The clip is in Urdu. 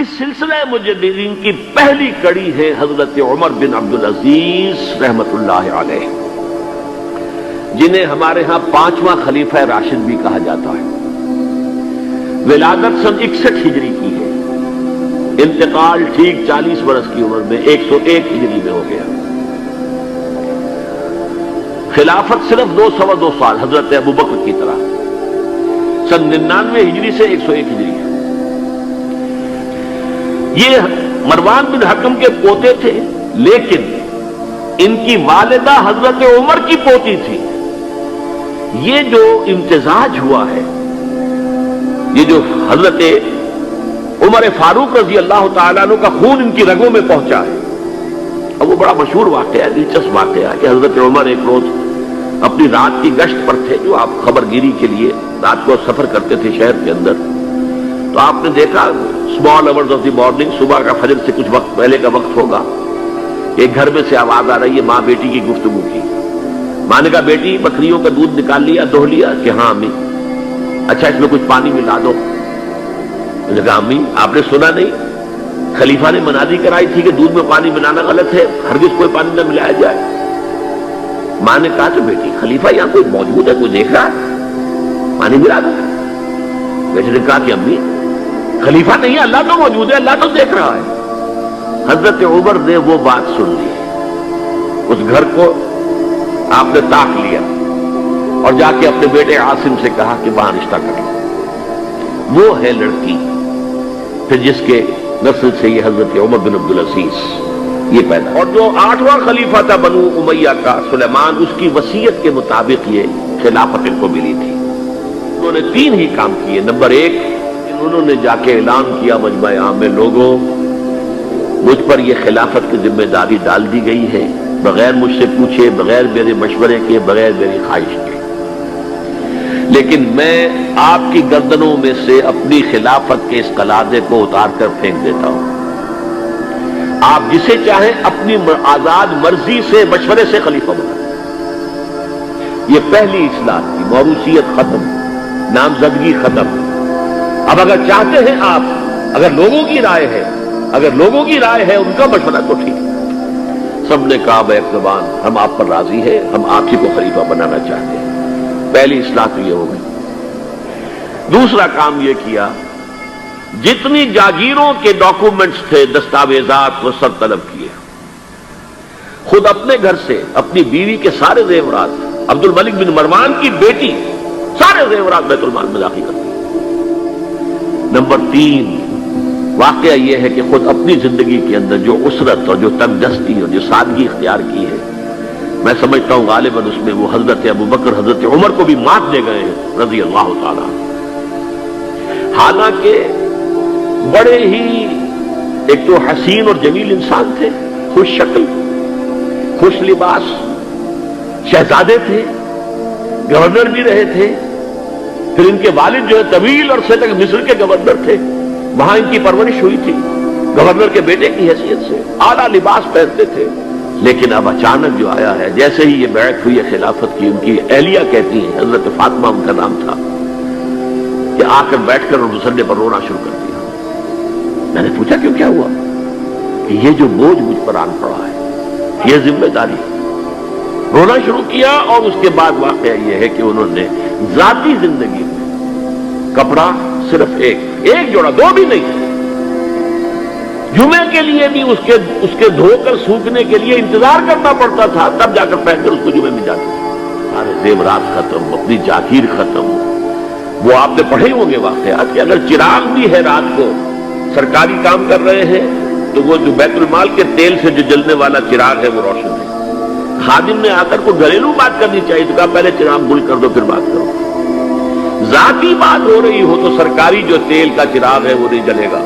اس سلسلہ مجددین کی پہلی کڑی ہے حضرت عمر بن عبدالعزیز رحمت اللہ علیہ، جنہیں ہمارے ہاں 5واں خلیفہ راشد بھی کہا جاتا ہے۔ ولادت سن 61 ہجری کی ہے، انتقال ٹھیک 40 برس کی عمر میں 101 ہجری میں ہو گیا۔ خلافت صرف 2 سال حضرت ابوبکر کی طرح، سن 99 ہجری سے 101 ہجری ہے۔ یہ مروان بن حکم کے پوتے تھے، لیکن ان کی والدہ حضرت عمر کی پوتی تھی۔ یہ جو امتزاج ہوا ہے، یہ جو حضرت عمر فاروق رضی اللہ تعالیٰ عنہ کا خون ان کی رگوں میں پہنچا ہے، اب وہ بڑا مشہور واقعہ ہے، دلچسپ واقعہ ہے کہ حضرت عمر ایک روز اپنی رات کی گشت پر تھے، جو آپ خبر گیری کے لیے رات کو سفر کرتے تھے شہر کے اندر، تو آپ نے دیکھا small hours of the morning, صبح کا فجر سے کچھ وقت پہلے کا وقت ہوگا، ایک گھر میں سے آواز آ رہی ہے ماں بیٹی کی گفتگو کی۔ ماں نے کہا بیٹی بکریوں کا دودھ نکال لیا، دوہ لیا؟ کہ ہاں امی۔ اچھا اس میں کچھ پانی ملا دو۔ میں نے کہا امی آپ نے سنا نہیں، خلیفہ نے منادی کرائی تھی کہ دودھ میں پانی ملانا غلط ہے، ہرگز کوئی پانی نہ ملایا جائے۔ ماں نے کہا تو بیٹی خلیفہ یہاں کوئی موجود ہے، کوئی دیکھ رہا ہے، پانی ملا دو۔ بیٹے نے کہا کہ امی خلیفہ نہیں ہے، اللہ تو موجود ہے، اللہ تو دیکھ رہا ہے۔ حضرت عمر نے وہ بات سن لی، اس گھر کو آپ نے تاک لیا اور جا کے اپنے بیٹے عاصم سے کہا کہ وہاں رشتہ کر لو۔ وہ ہے لڑکی پھر جس کے نسل سے یہ حضرت عمر بن عبدالعزیز یہ پیدا۔ اور جو 8واں خلیفہ تھا بنو امیہ کا سلیمان، اس کی وصیت کے مطابق یہ خلافت ان کو ملی تھی۔ انہوں نے 3 ہی کام کیے۔ نمبر 1، انہوں نے جا کے اعلان کیا مجمع عام میں، لوگوں مجھ پر یہ خلافت کی ذمہ داری ڈال دی گئی ہے، بغیر مجھ سے پوچھے، بغیر میرے مشورے کے، بغیر میری خواہش کے، لیکن میں آپ کی گردنوں میں سے اپنی خلافت کے اس قلادے کو اتار کر پھینک دیتا ہوں۔ آپ جسے چاہیں اپنی آزاد مرضی سے مشورے سے خلیفہ بنائیں۔ یہ پہلی اصلاح کی، موروثیت ختم، نامزدگی ختم۔ اب اگر چاہتے ہیں آپ، اگر لوگوں کی رائے ہے ان کا مشورہ تو ٹھیک ہے۔ سب نے کہا بیک زبان ہم آپ پر راضی ہیں، ہم آپ ہی کو خلیفہ بنانا چاہتے ہیں۔ پہلی اصلاح تو یہ ہو گئی۔ دوسرا کام یہ کیا، جتنی جاگیروں کے ڈاکومنٹس تھے، دستاویزات، وہ سب طلب کیے۔ خود اپنے گھر سے اپنی بیوی کے سارے زیورات، عبد الملک بن مروان کی بیٹی سارے زیورات بیت المال میں داخل کر دی۔ نمبر 3، واقعہ یہ ہے کہ خود اپنی زندگی کے اندر جو اسرت اور جو تنگ دستی اور جو سادگی اختیار کی ہے، میں سمجھتا ہوں غالباً اس میں وہ حضرت ابوبکر، حضرت عمر کو بھی مات دے گئے ہیں رضی اللہ تعالیٰ۔ حالانکہ بڑے ہی ایک تو حسین اور جمیل انسان تھے، خوش شکل، خوش لباس، شہزادے تھے، گورنر بھی رہے تھے، پھر ان کے والد جو ہے طویل عرصے تک مصر کے گورنر تھے، وہاں ان کی پرورش ہوئی تھی گورنر کے بیٹے کی حیثیت سے، اعلیٰ لباس پہنتے تھے۔ لیکن اب اچانک جو آیا ہے، جیسے ہی یہ بیعت ہوئی ہے خلافت کی، ان کی اہلیہ کہتی ہیں، حضرت فاطمہ ان کا نام تھا، کہ آ کر بیٹھ کر اور مسلح پر رونا شروع کر دیا۔ میں نے پوچھا کیوں، کیا ہوا؟ کہ یہ جو بوجھ مجھ پر آن پڑا ہے، یہ ذمہ داری۔ رونا شروع کیا، اور اس کے بعد واقعہ یہ ہے کہ انہوں نے ذاتی زندگی میں کپڑا صرف ایک جوڑا، 2 بھی نہیں، جمعے کے لیے بھی اس کے دھو کر سوکھنے کے لیے انتظار کرنا پڑتا تھا، تب جا کر پہن کر اس کو جمعے میں جاتے تھے۔ سارے زیورات ختم، اپنی جاگیر ختم۔ وہ آپ نے پڑھے ہوں گے واقعات کہ اگر چراغ بھی ہے رات کو، سرکاری کام کر رہے ہیں، تو وہ جو بیت المال کے تیل سے جو جلنے والا چراغ ہے وہ روشن ہے۔ خادم نے آ کر کو گھریلو بات کرنی چاہیے تو کہا پہلے چراغ گل کر دو پھر بات کرو۔ ذاتی بات ہو رہی ہو تو سرکاری جو تیل کا چراغ ہے وہ نہیں جلے گا۔